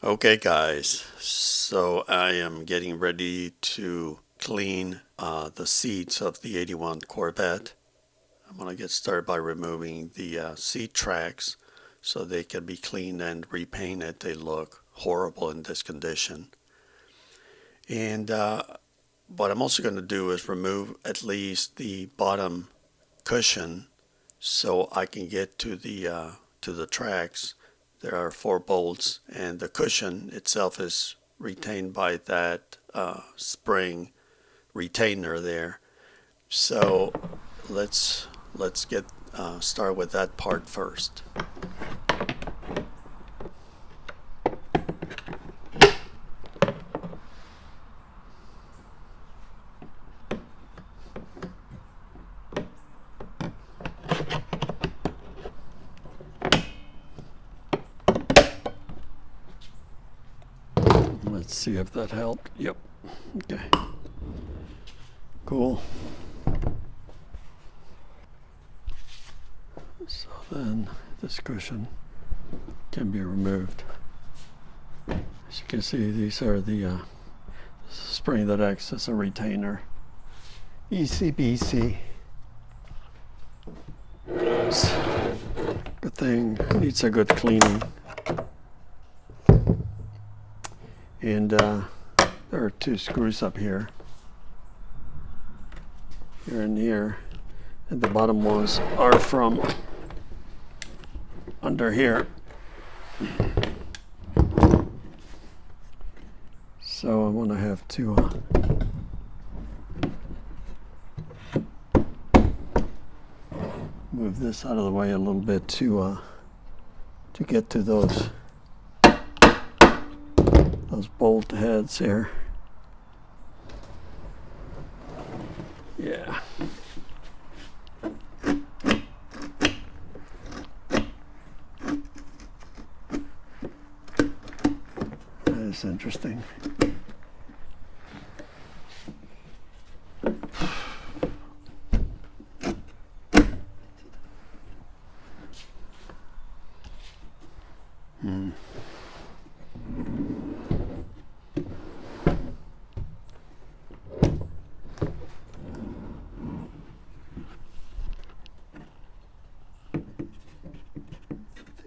Okay guys, so I am getting ready to clean the seats of the 81 Corvette. I'm going to get started by removing the seat tracks so they can be cleaned and repainted. They look horrible in this condition. And what I'm also going to do is remove at least the bottom cushion so I can get to the tracks. There are 4 bolts, and the cushion itself is retained by that spring retainer there. So let's get start with that part first. Let's see if that helped. Yep. Okay. Cool. So then this cushion can be removed. As you can see, these are the spring that acts as a retainer. Easy BC. Good thing, needs a good cleaning. And there are 2 screws up here and here, and the bottom ones are from under here. So I'm going to have to move this out of the way a little bit to get to those bolt heads here. Yeah. That is interesting.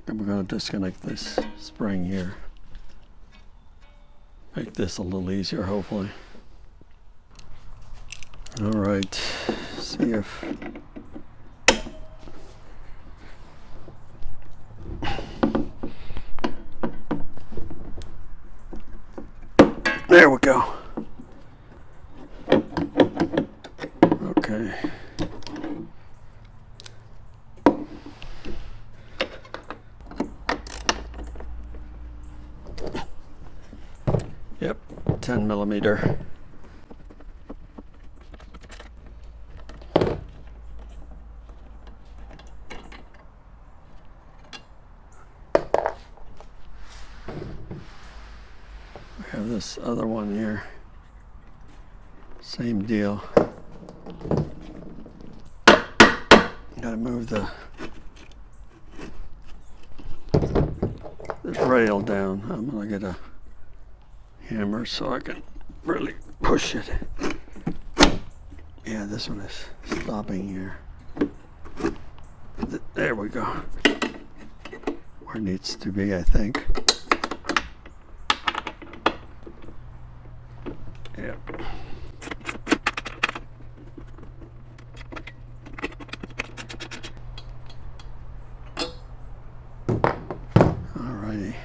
I'm going to disconnect this spring here. Make this a little easier, hopefully. All right, see if there we go. Okay. Yep, 10 millimeter. We have this other one here. Same deal. Gotta move this rail down. I'm gonna get a hammer so I can really push it. Yeah, this one is stopping here. There we go. Where it needs to be, I think. Yep. Alrighty.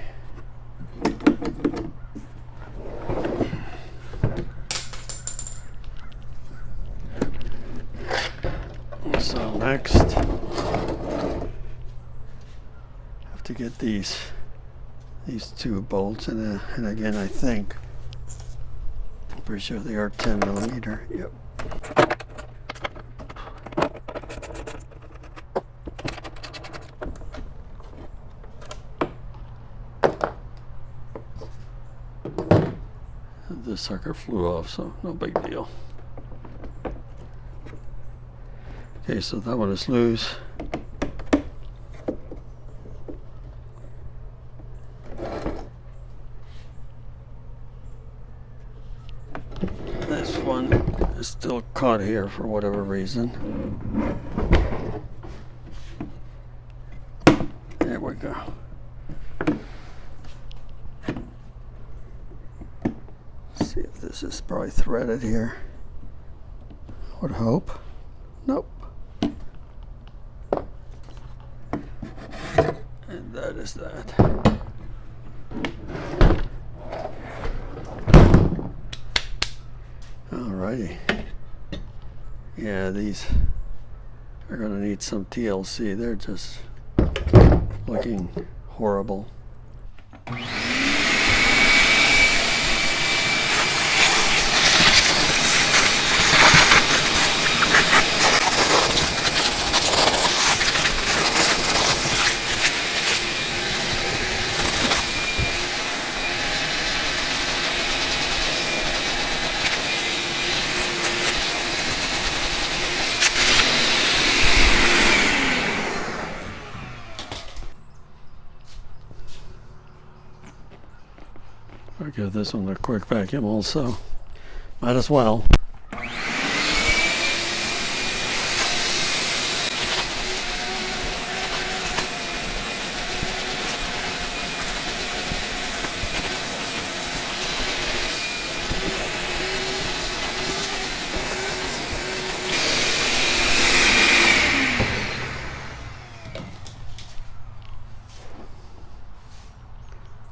So next, have to get these 2 bolts, and again I think, I'm pretty sure they are 10 millimeter. Yep. This sucker flew off, so no big deal. Okay, so that one is loose. one is still caught here for whatever reason. There we go. See if this is probably threaded here. I would hope. Nope. And that is that. Alrighty. Yeah, these are gonna need some TLC. They're just looking horrible. I'll give this one a quick vacuum also. Might as well.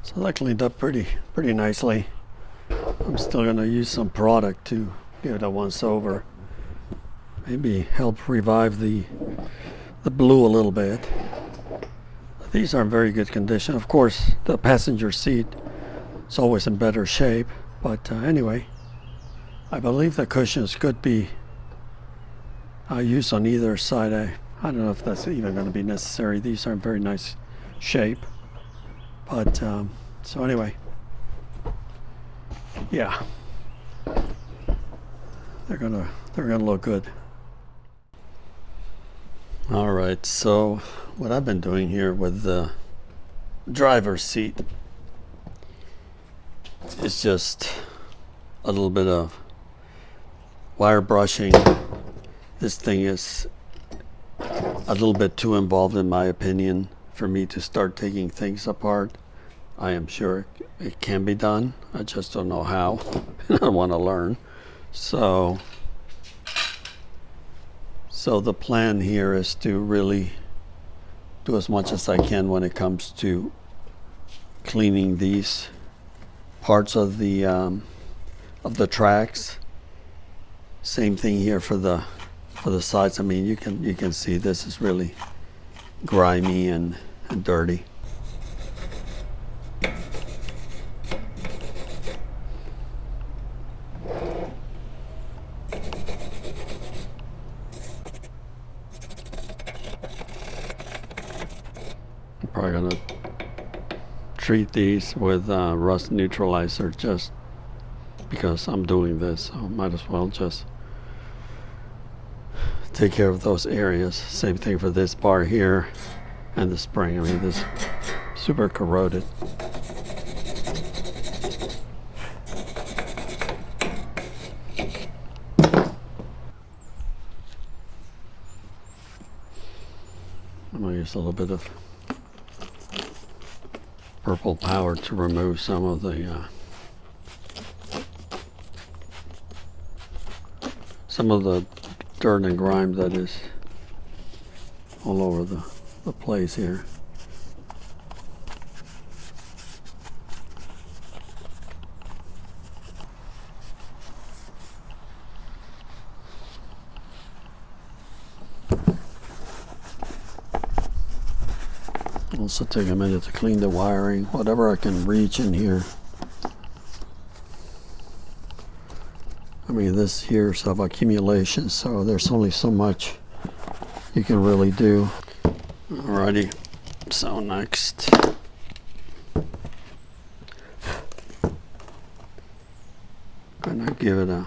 So that cleaned up pretty nicely. I'm still gonna use some product to give it a once over. Maybe help revive the blue a little bit. These are in very good condition. Of course, the passenger seat is always in better shape. But anyway, I believe the cushions could be used on either side. I don't know if that's even going to be necessary. These are in very nice shape. But so anyway, yeah, they're gonna look good. All right, so what I've been doing here with the driver's seat is just a little bit of wire brushing. This thing is a little bit too involved, in my opinion, for me to start taking things apart. I am sure it can be done. I just don't know how. I want to learn. So the plan here is to really do as much as I can when it comes to cleaning these parts of the tracks. Same thing here for the sides. I mean, you can see this is really grimy and dirty. I'm probably gonna treat these with rust neutralizer just because I'm doing this, so might as well just take care of those areas. Same thing for this bar here and the spring. I mean, this is super corroded. I'm gonna use a little bit of purple powder to remove some of the dirt and grime that is all over the place here. Also take a minute to clean the wiring, whatever I can reach in here. I mean, this here's of accumulation, so there's only so much you can really do. Alrighty, so next, gonna give it a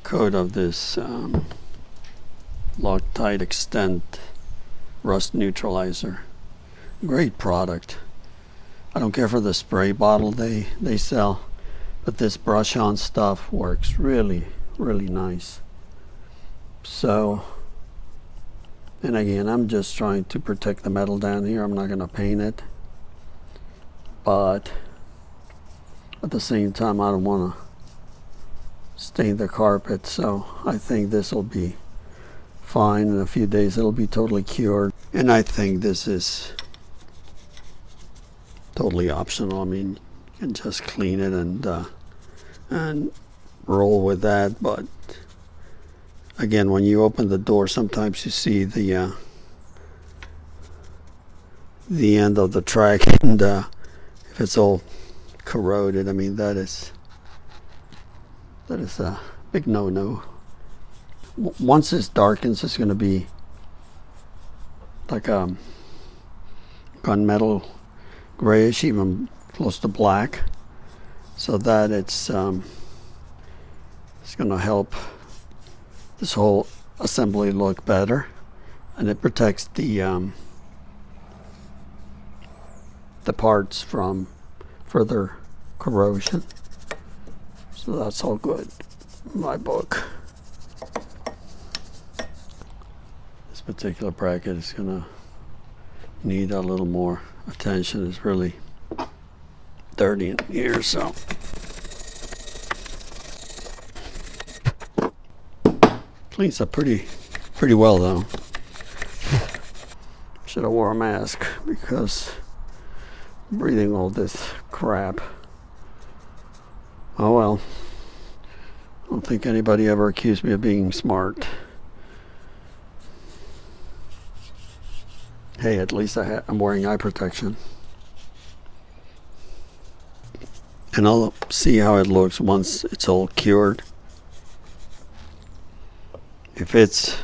coat of this Loctite Extent rust neutralizer. Great product. I don't care for the spray bottle they sell. but this brush on stuff works really nice. So, and again, I'm just trying to protect the metal down here. I'm not going to paint it, but at the same time I don't want to stain the carpet, so I think this will be fine. In a few days it'll be totally cured, and I think this is totally optional. I mean, you can just clean it and roll with that. But again, when you open the door, sometimes you see the end of the track, and if it's all corroded, I mean, that is a big no-no. Once this darkens, it's going to be like a gunmetal grayish, even close to black, so that it's going to help this whole assembly look better, and it protects the parts from further corrosion. So that's all good in my book. This particular bracket is gonna need a little more attention. It's really dirty in here, so cleans up pretty well though. Should have wore a mask because I'm breathing all this crap. Oh well. I don't think anybody ever accused me of being smart. Hey, at least I'm wearing eye protection. And I'll see how it looks once it's all cured. If it's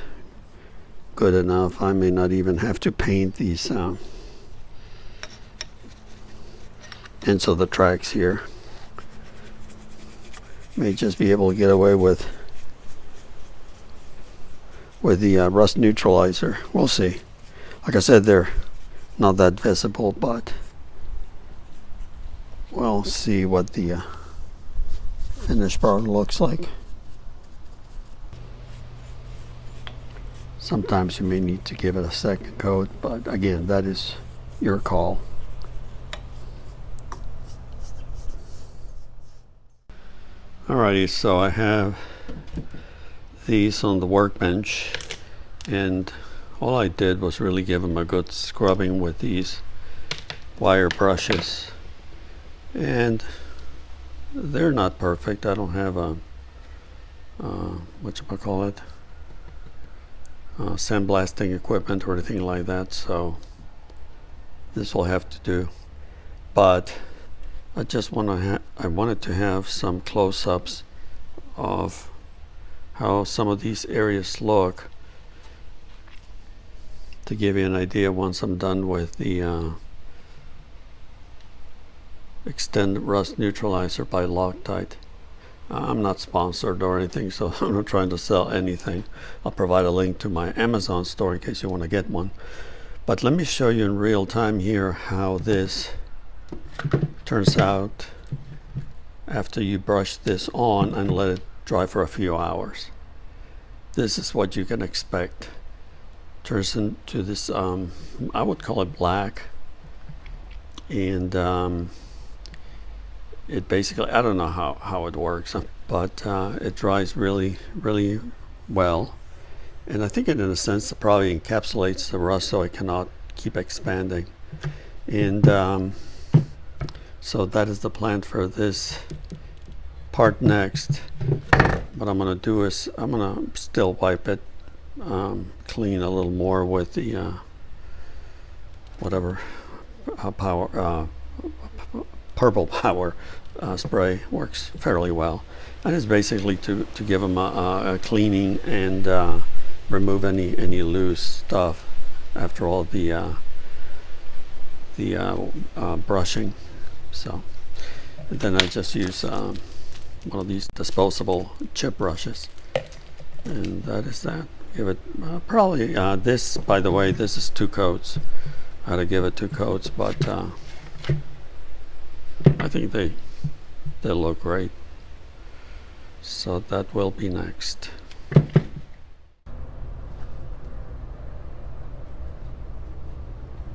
good enough, I may not even have to paint these ends of the tracks here. May just be able to get away with the rust neutralizer. We'll see. Like I said, they're not that visible, but we'll see what the finished product looks like. Sometimes you may need to give it a second coat, but again, that is your call. Alrighty, so I have these on the workbench, and all I did was really give them a good scrubbing with these wire brushes, and they're not perfect. I don't have a whatchamacallit, sandblasting equipment or anything like that, so this will have to do. But I just I wanted to have some close-ups of how some of these areas look, to give you an idea once I'm done with the Extend Rust Neutralizer by Loctite. I'm not sponsored or anything, so I'm not trying to sell anything. I'll provide a link to my Amazon store in case you want to get one. But let me show you in real time here how this turns out after you brush this on and let it dry for a few hours. This is what you can expect. Turns into this, I would call it black, and it basically, I don't know how it works, but it dries really well, and I think it, in a sense, it probably encapsulates the rust so it cannot keep expanding. And so that is the plan for this part next. What I'm going to do is I'm going to still wipe it clean a little more with the whatever purple power spray. Works fairly well, and it's basically to give them a cleaning and remove any loose stuff after all the brushing. So, and then I just use one of these disposable chip brushes, and that is that. Give it probably this, by the way, this is 2 coats. I had to give it 2 coats, but I think they they look great. So that will be next.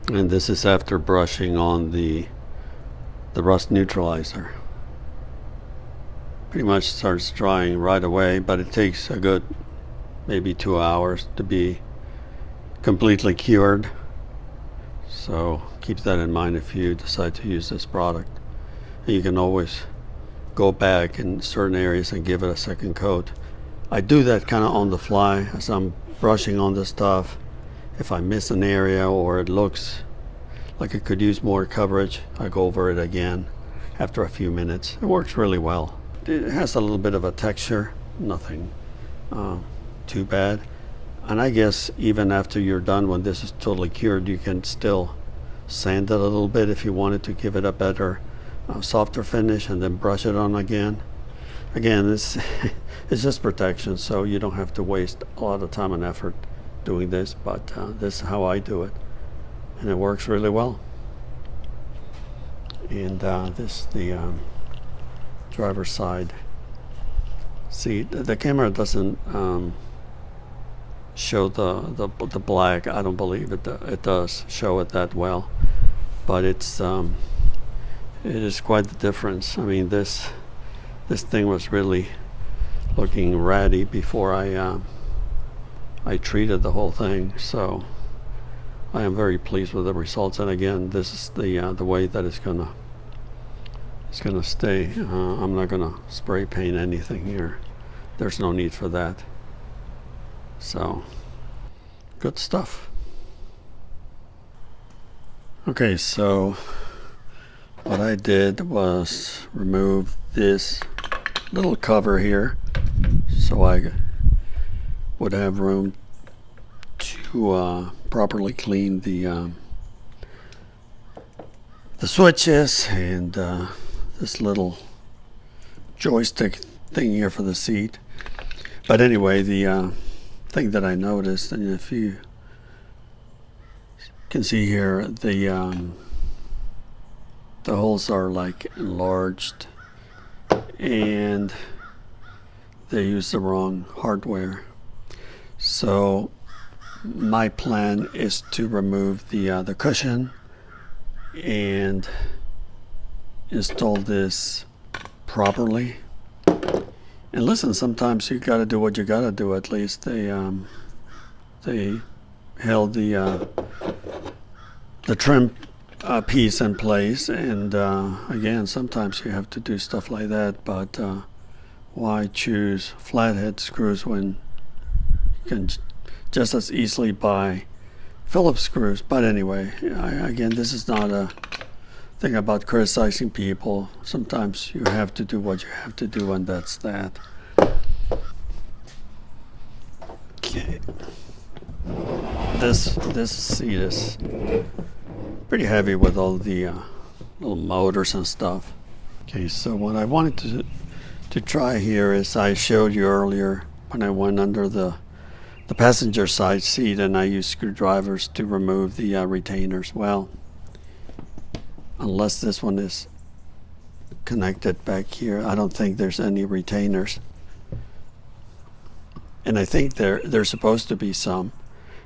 And this is after brushing on the rust neutralizer. Pretty much starts drying right away, but it takes a good maybe 2 hours to be completely cured. So keep that in mind if you decide to use this product. And you can always go back in certain areas and give it a second coat. I do that kind of on the fly as I'm brushing on the stuff. If I miss an area or it looks like it could use more coverage, I go over it again after a few minutes. It works really well. It has a little bit of a texture, nothing too bad. And I guess even after you're done, when this is totally cured, you can still sand it a little bit if you wanted to give it a better, softer finish, and then brush it on again. Again, it's just protection, so you don't have to waste a lot of time and effort doing this, but this is how I do it, and it works really well. And this the driver's side seat. The camera doesn't show the black. I don't believe it does show it that well, but it is quite the difference. I mean, this thing was really looking ratty before I treated the whole thing, so I am very pleased with the results. And again, this is the way that it's gonna stay. I'm not gonna spray paint anything here. There's no need for that. So good stuff. Okay, so what I did was remove this little cover here so I would have room to properly clean the switches and this little joystick thing here for the seat. But anyway, the thing that I noticed, and if you can see here, the holes are like enlarged and they use the wrong hardware. So my plan is to remove the cushion and install this properly. And listen, sometimes you gotta do what you gotta do. At least they held the trim piece in place, and again, sometimes you have to do stuff like that, but why choose flathead screws when you can just as easily buy Phillips screws? But anyway, again, this is not a thing about criticizing people. Sometimes you have to do what you have to do, and that's that. Okay, this seat is pretty heavy with all the little motors and stuff. Okay, so what I wanted to try here is, I showed you earlier when I went under the passenger side seat and I used screwdrivers to remove the retainers. Well, unless this one is connected back here, I don't think there's any retainers. And I think there's supposed to be some.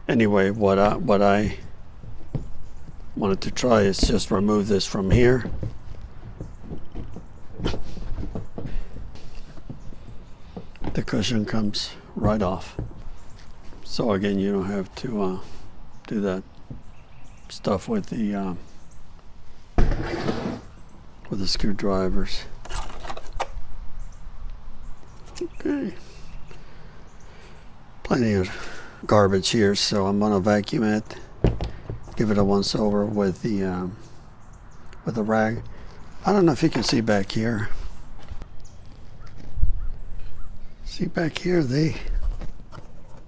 Anyway, what I wanted to try is just remove this from here. The cushion comes right off. So again, you don't have to do that stuff with the screwdrivers. Okay. Plenty of garbage here, so I'm gonna vacuum it. Give it a once over with the rag. I don't know if you can see back here. See back here, they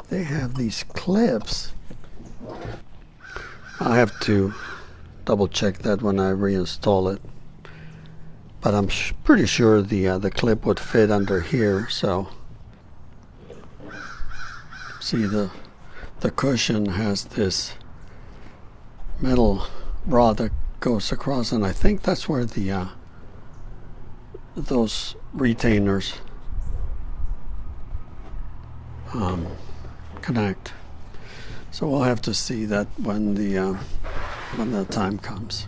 have these clips. I have to double check that when I reinstall it, but I'm pretty sure the clip would fit under here. So see, the cushion has this metal rod that goes across, and I think that's where the those retainers connect. So we'll have to see that when the time comes.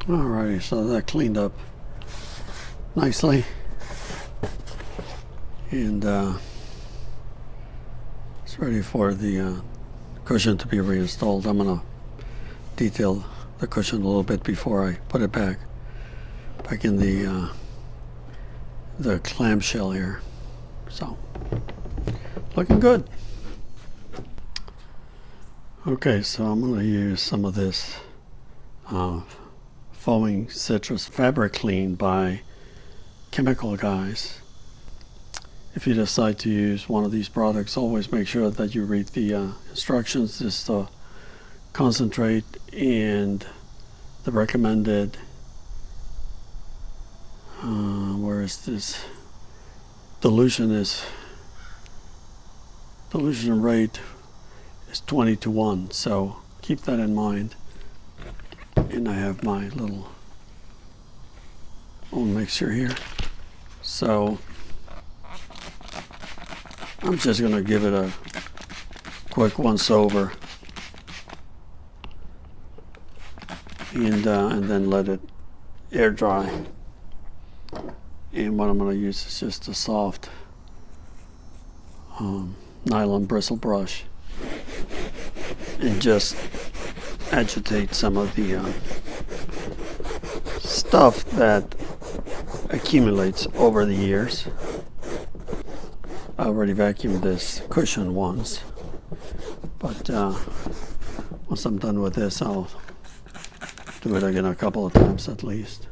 Alrighty, so that cleaned up nicely, and it's ready for the cushion to be reinstalled. I'm gonna detail the cushion a little bit before I put it back in the clamshell here. So looking good. Okay, so I'm gonna use some of this foaming citrus fabric clean by Chemical Guys. If you decide to use one of these products, always make sure that you read the instructions. This is the concentrate, and the recommended where is this dilution rate is 20:1, so keep that in mind. And I have my little own mixture here, so I'm just gonna give it a quick once over, and then let it air dry. And what I'm gonna use is just a soft nylon bristle brush, and just agitate some of the stuff that accumulates over the years. I already vacuumed this cushion once, but once I'm done with this, I'll do it again a couple of times at least.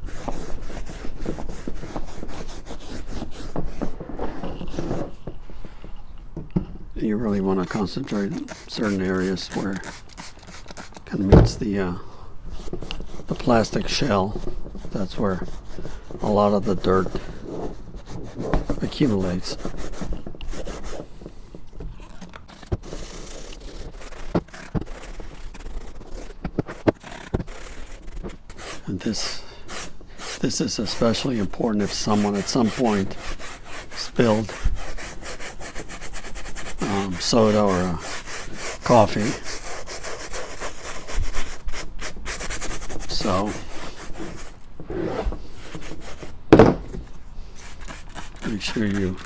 You really want to concentrate in certain areas where it kind of meets the plastic shell. That's where a lot of the dirt accumulates. And this is especially important if someone at some point spilled soda or coffee. So make sure you're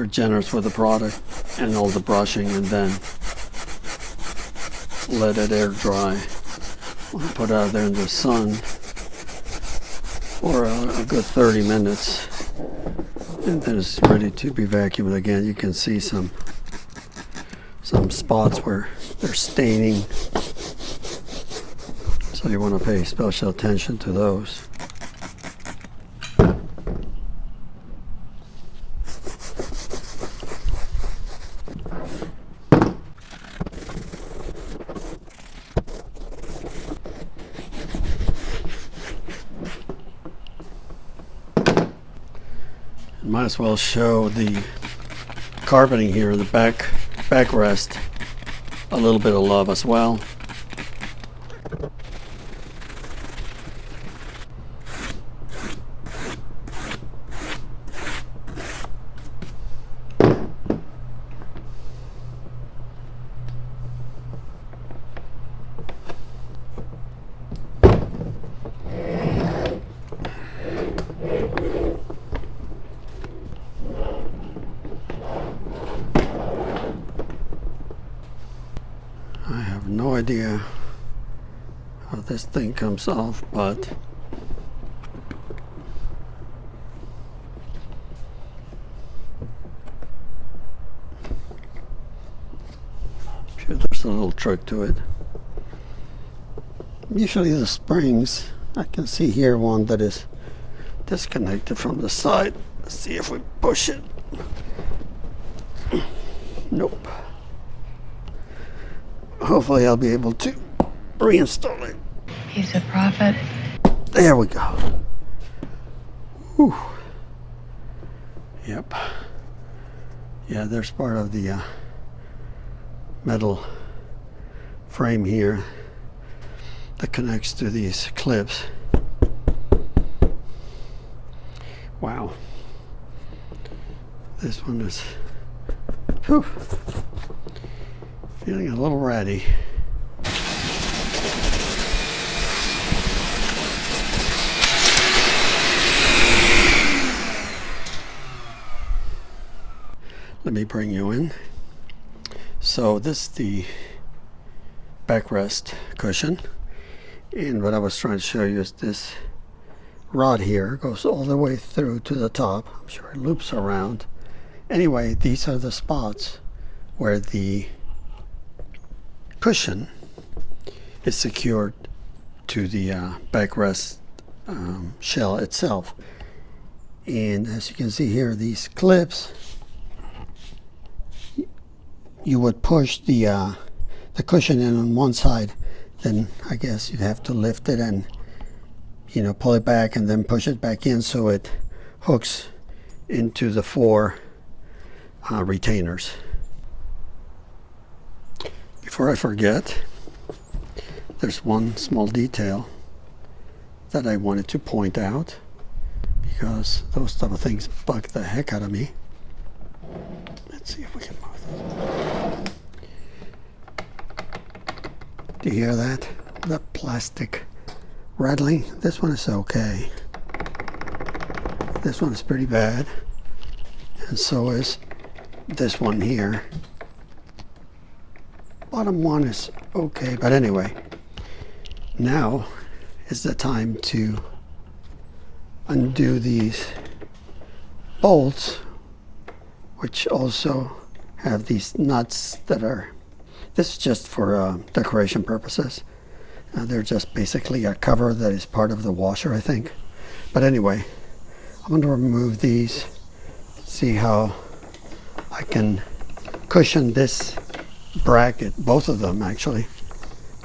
generous with the product and all the brushing, and then let it air dry. Put it out there in the sun for a good 30 minutes, and then it's ready to be vacuumed again. You can see some spots where they're staining, so you want to pay special attention to those. Might as well show the carpeting here, the backrest, a little bit of love as well. I have no idea how this thing comes off, but I'm sure there's a little trick to it. Usually the springs, I can see here one that is disconnected from the side. Let's see if we push it. Nope. hopefully I'll be able to reinstall it. He's a prophet. There we go. Whew. Yep. Yeah, there's part of the metal frame here that connects to these clips. Wow. This one is whew, feeling a little ratty. Let me bring you in. So this is the backrest cushion, and what I was trying to show you is this rod here goes all the way through to the top. I'm sure it loops around. Anyway, these are the spots where the cushion is secured to the backrest shell itself. And as you can see here, these clips, you would push the cushion in on one side, then I guess you'd have to lift it and pull it back and then push it back in so it hooks into the four retainers. Before I forget, there's one small detail that I wanted to point out because those type of things bug the heck out of me. Let's see if we can move this. Do you hear that? The plastic rattling? This one is okay. This one is pretty bad. And so is this one here. Bottom one is okay, but anyway. Now is the time to undo these bolts, which also have these nuts that are, this is just for decoration purposes. They're just basically a cover that is part of the washer, I think. But anyway, I'm going to remove these, see how I can cushion this bracket, both of them actually,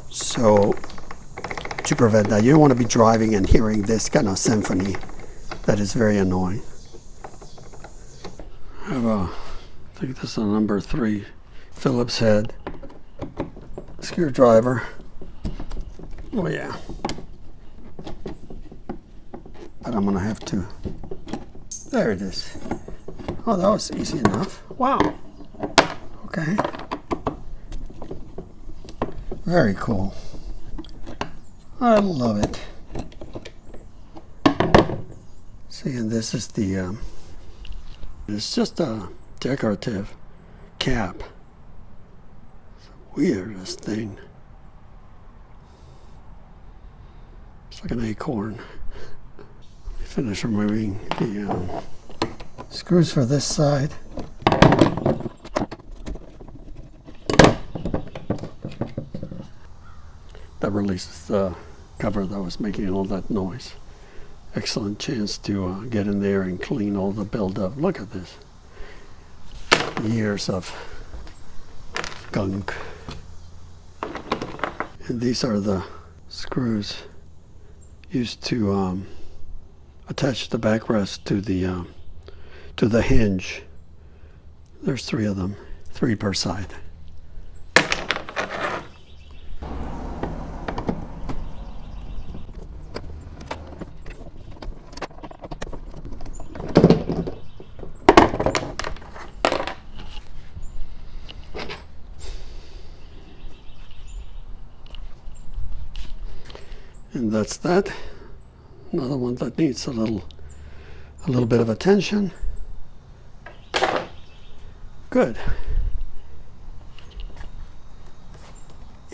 so to prevent that. You don't want to be driving and hearing this kind of symphony that is very annoying. I have I think this is a number 3 Phillips head screwdriver. Oh yeah. But I'm gonna have to, there it is. Oh, that was easy enough. Wow. Okay. Very cool. I love it. See, and this is the, it's just a decorative cap. It's the weirdest thing. It's like an acorn. Let me finish removing the screws for this side. That releases the cover that was making all that noise. Excellent chance to get in there and clean all the buildup. Look at this. Years of gunk. And these are the screws used to attach the backrest to the hinge. There's 3 of them, 3 per side. And that's that. Another one that needs a little bit of attention. Good.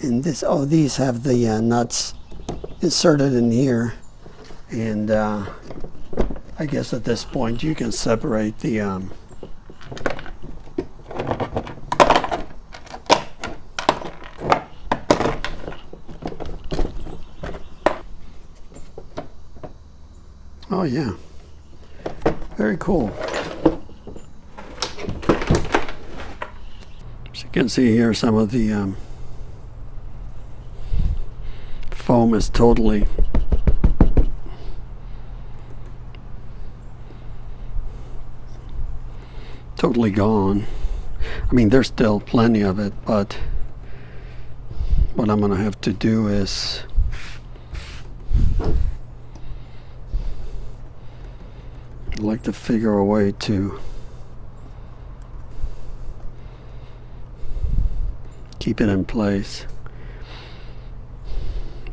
And this, oh, these have the nuts inserted in here, and I guess at this point you can separate the oh yeah, very cool. So you can see here some of the foam is totally gone. I mean, there's still plenty of it, but what I'm gonna have to do is I'd like to figure a way to keep it in place,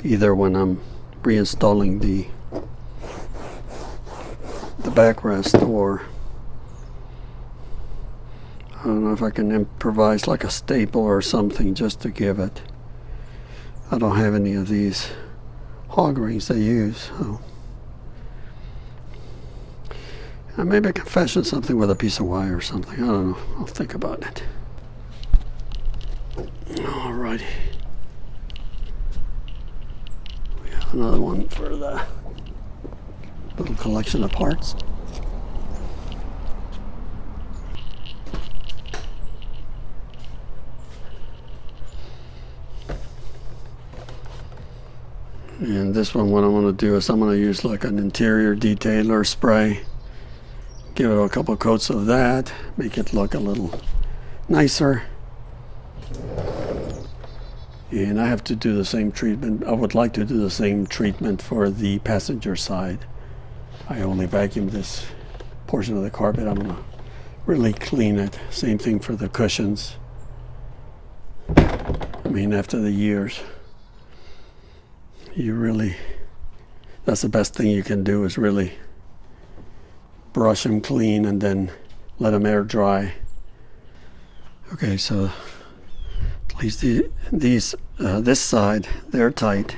either when I'm reinstalling the backrest, or I don't know if I can improvise like a staple or something just to give it. I don't have any of these hog rings they use, so maybe I can fashion something with a piece of wire or something. I don't know. I'll think about it. Alrighty. We have another one for the little collection of parts. And this one, what I want to do is I'm going to use like an interior detailer spray. Give it a couple coats of that, make it look a little nicer. And I have to do the same treatment. I would like to do the same treatment for the passenger side. I only vacuumed this portion of the carpet. I'm going to really clean it. Same thing for the cushions. I mean, after the years, that's the best thing you can do, is really brush them clean and then let them air dry. Okay, so at least this side, they're tight,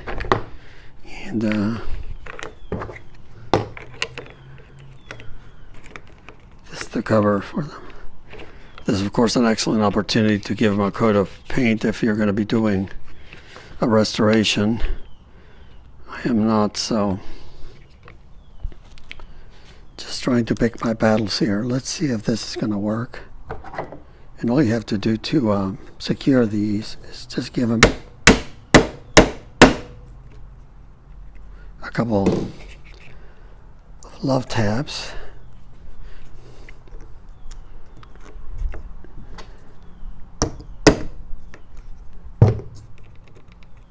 and this is the cover for them. This is of course an excellent opportunity to give them a coat of paint if you're going to be doing a restoration. I am not, so just trying to pick my battles here. Let's see if this is going to work. And all you have to do to secure these is just give them a couple of love tabs.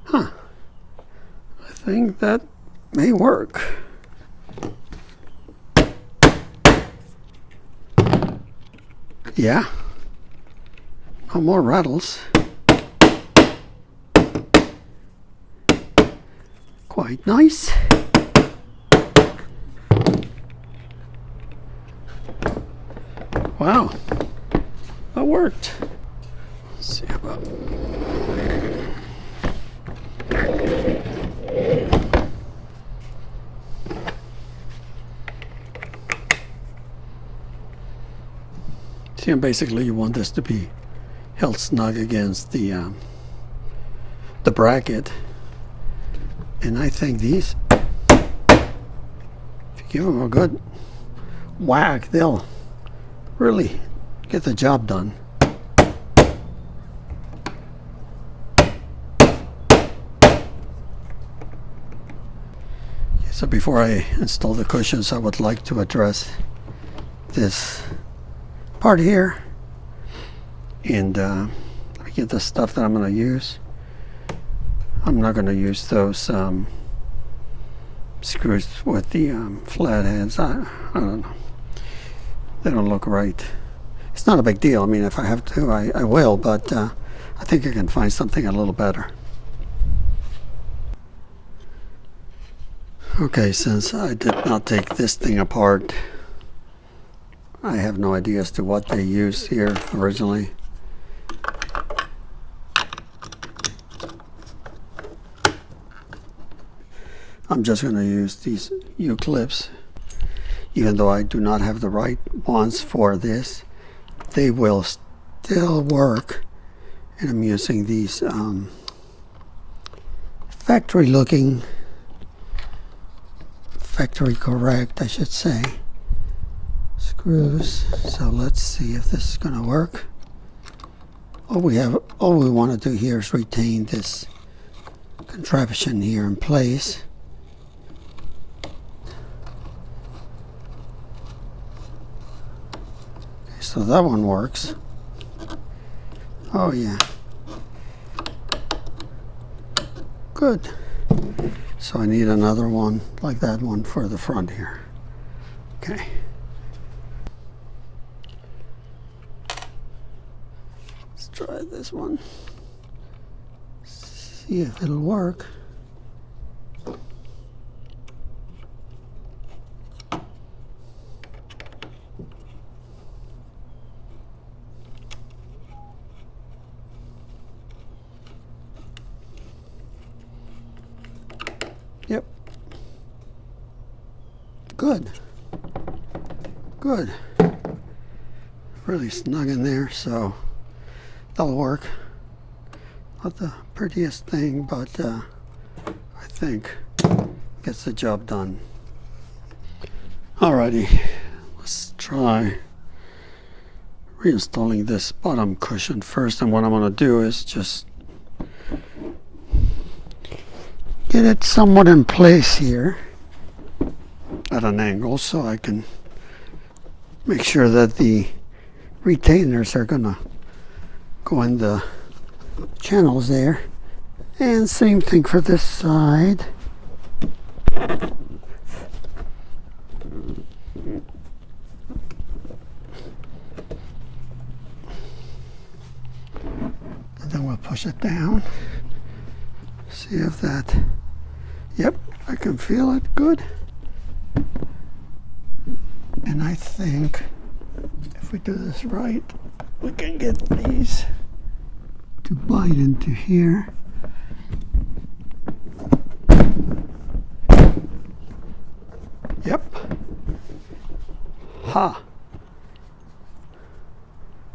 Huh. I think that may work. Yeah. No more rattles. Quite nice. Wow, that worked. Let's see about. See, and basically you want this to be held snug against the bracket, and I think these, if you give them a good whack, they'll really get the job done. So before I install the cushions, I would like to address this part here, and let me get the stuff that I'm going to use. I'm not going to use those screws with the flat heads. I don't know. They don't look right. It's not a big deal. I mean, if I have to, I will, but I think I can find something a little better. Okay, since I did not take this thing apart, I have no idea as to what they used here originally. I'm just going to use these U-clips. Even though I do not have the right ones for this, they will still work. And I'm using these factory correct, I should say, screws. So let's see if this is going to work. All we want to do here is retain this contraption here in place. Okay, so that one works. Oh yeah. Good. So I need another one like that one for the front here. Okay. Let's try this one. See if it'll work. Yep. Good. Good. Really snug in there, so that'll work. Not the prettiest thing, but I think gets the job done. Alrighty, let's try reinstalling this bottom cushion first. And what I'm going to do is just get it somewhat in place here at an angle so I can make sure that the retainers are going to go in the channels there. And same thing for this side. And then we'll push it down. See if that, yep, I can feel it good. And I think if we do this right, we can get these to bite into here. Yep. Ha.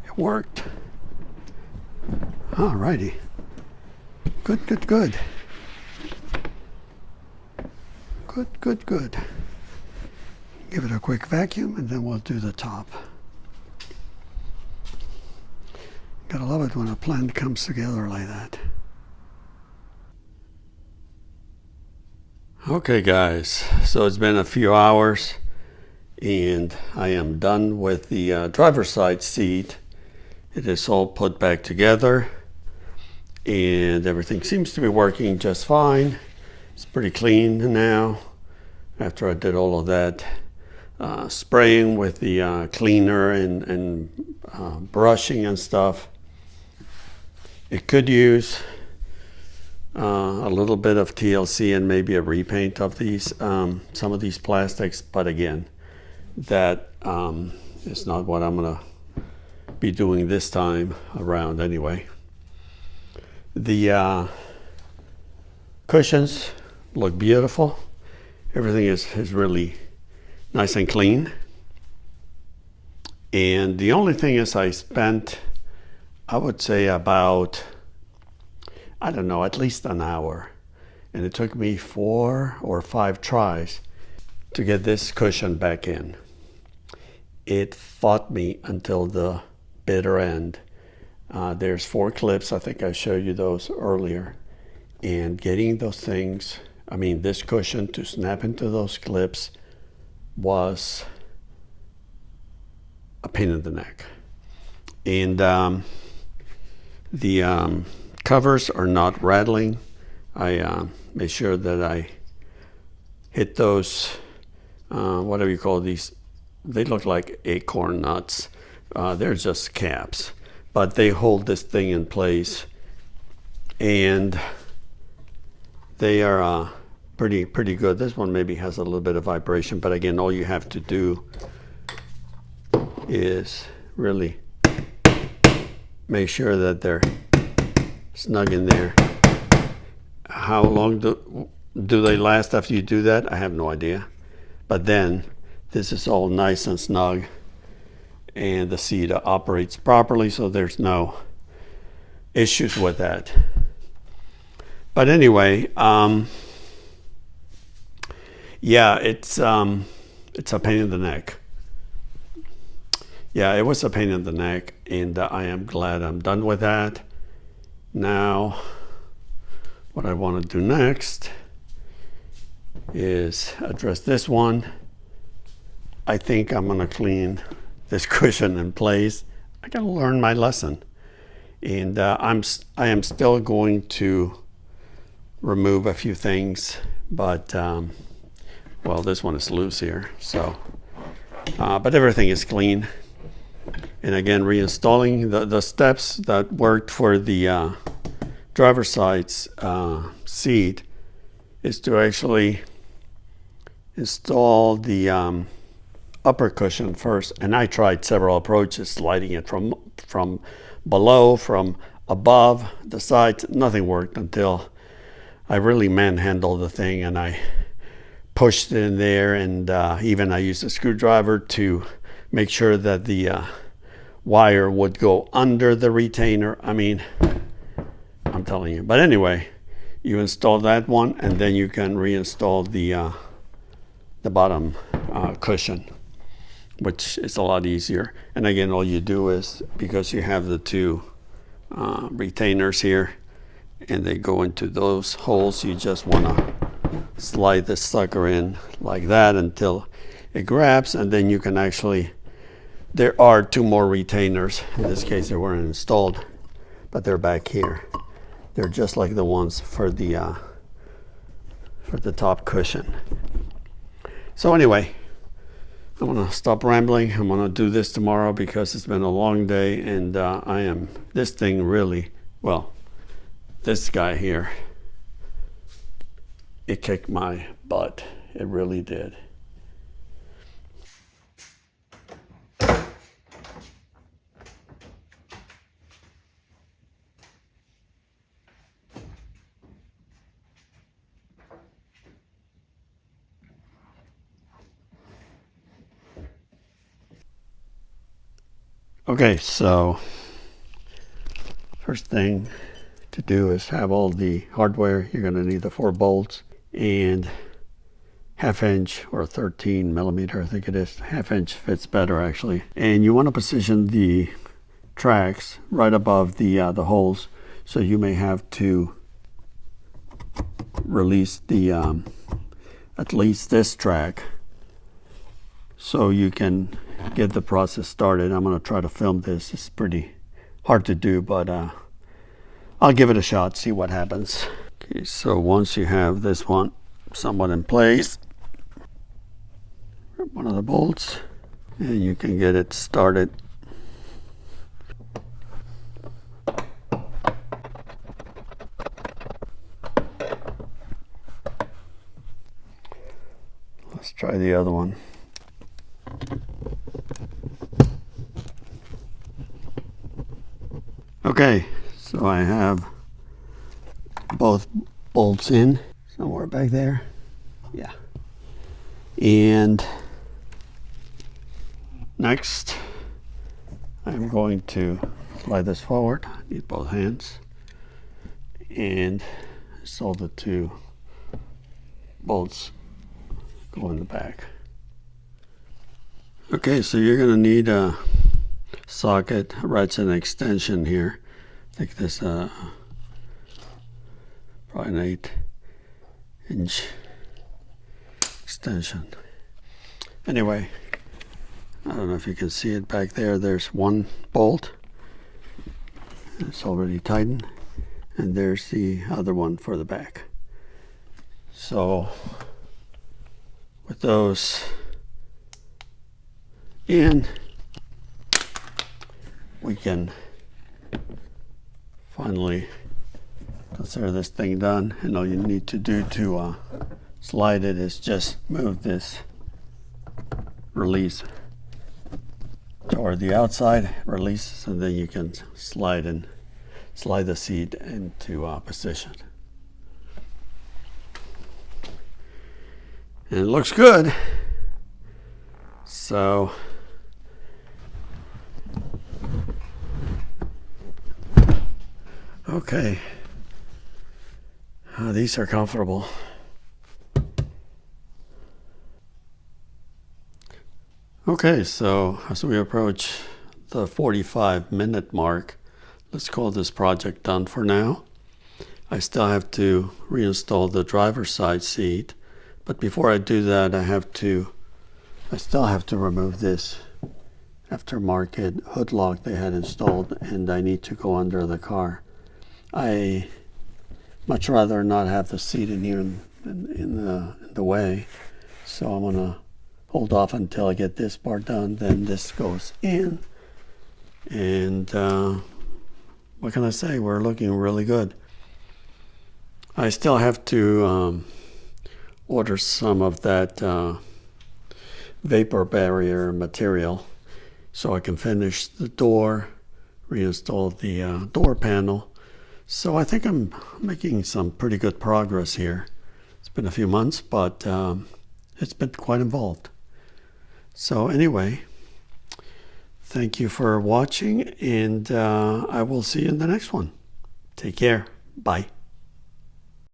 It worked. Alrighty. Good, good, good. Good, good, good. Give it a quick vacuum and then we'll do the top. Gotta love it when a plan comes together like that. Okay guys, so it's been a few hours and I am done with the driver's side seat. It is all put back together and everything seems to be working just fine. It's pretty clean now after I did all of that spraying with the cleaner and brushing and stuff. It could use a little bit of TLC and maybe a repaint of these, some of these plastics, but again, that is not what I'm gonna be doing this time around anyway. The cushions look beautiful. Everything is really nice and clean. And the only thing is I spent, I would say about, I don't know, at least an hour. And it took me 4 or 5 tries to get this cushion back in. It fought me until the bitter end. There's 4 clips, I think I showed you those earlier. And getting those things, I mean this cushion to snap into those clips was a pain in the neck. And the covers are not rattling. I made sure that I hit those, whatever you call these, they look like acorn nuts. They're just caps, but they hold this thing in place and they are pretty good. This one maybe has a little bit of vibration, but again, all you have to do is really make sure that they're snug in there. How long do they last after you do that? I have no idea. But then this is all nice and snug and the seat operates properly, so there's no issues with that. But anyway, yeah, it's a pain in the neck. Yeah, it was a pain in the neck, and I am glad I'm done with that. Now, What I want to do next is address this one. I think I'm going to clean this cushion in place. I got to learn my lesson. And I am still going to remove a few things, but well, this one is loose here, so but everything is clean. And again, reinstalling the steps that worked for the driver's side seat is to actually install the upper cushion first. And I tried several approaches, sliding it from below, from above, the sides. Nothing worked until I really manhandled the thing and I pushed it in there, and even I used a screwdriver to make sure that the wire would go under the retainer. I mean, I'm telling you. But anyway, you install that one, and then you can reinstall the bottom cushion, which is a lot easier. And again, all you do is, because you have the two retainers here, and they go into those holes, you just want to slide this sucker in like that until it grabs, and then you can actually, there are two more retainers. In this case, they weren't installed, but they're back here. They're just like the ones for the top cushion. So anyway, I'm gonna stop rambling. I'm gonna do this tomorrow because it's been a long day, and this thing really, well, this guy here, it kicked my butt. It really did. Okay, so first thing to do is have all the hardware. You're going to need the 4 bolts and 1/2 inch or 13 millimeter, I think it is. 1/2 inch fits better actually. And you want to position the tracks right above the holes, so you may have to release the at least this track so you can get the process started. I'm going to try to film this. It's pretty hard to do, but I'll give it a shot, see what happens. Okay, so once you have this one somewhat in place, grab one of the bolts and you can get it started. Let's try the other one. Okay, so I have both bolts in somewhere back there. Yeah. And next, I'm going to slide this forward. I need both hands. And install the 2 bolts go in the back. Okay, so you're going to need a socket, ratchet, and extension here. I think this probably an 8-inch extension. Anyway, I don't know if you can see it back there. There's one bolt. It's already tightened. And there's the other one for the back. So with those in, we can finally consider this thing done. And all you need to do to slide it is just move this release toward the outside, release, and then you can slide the seat into position. And it looks good. So okay, these are comfortable. Okay, so as we approach the 45-minute mark, let's call this project done for now. I still have to reinstall the driver's side seat. But before I do that, I still have to remove this aftermarket hood lock they had installed, and I need to go under the car. I much rather not have the seat in here in the way, so I'm gonna hold off until I get this part done. Then this goes in, and what can I say? We're looking really good. I still have to order some of that vapor barrier material so I can finish the door, reinstall the door panel. So I think I'm making some pretty good progress here. It's been a few months, but it's been quite involved. So anyway, thank you for watching, and I will see you in the next one. Take care. Bye.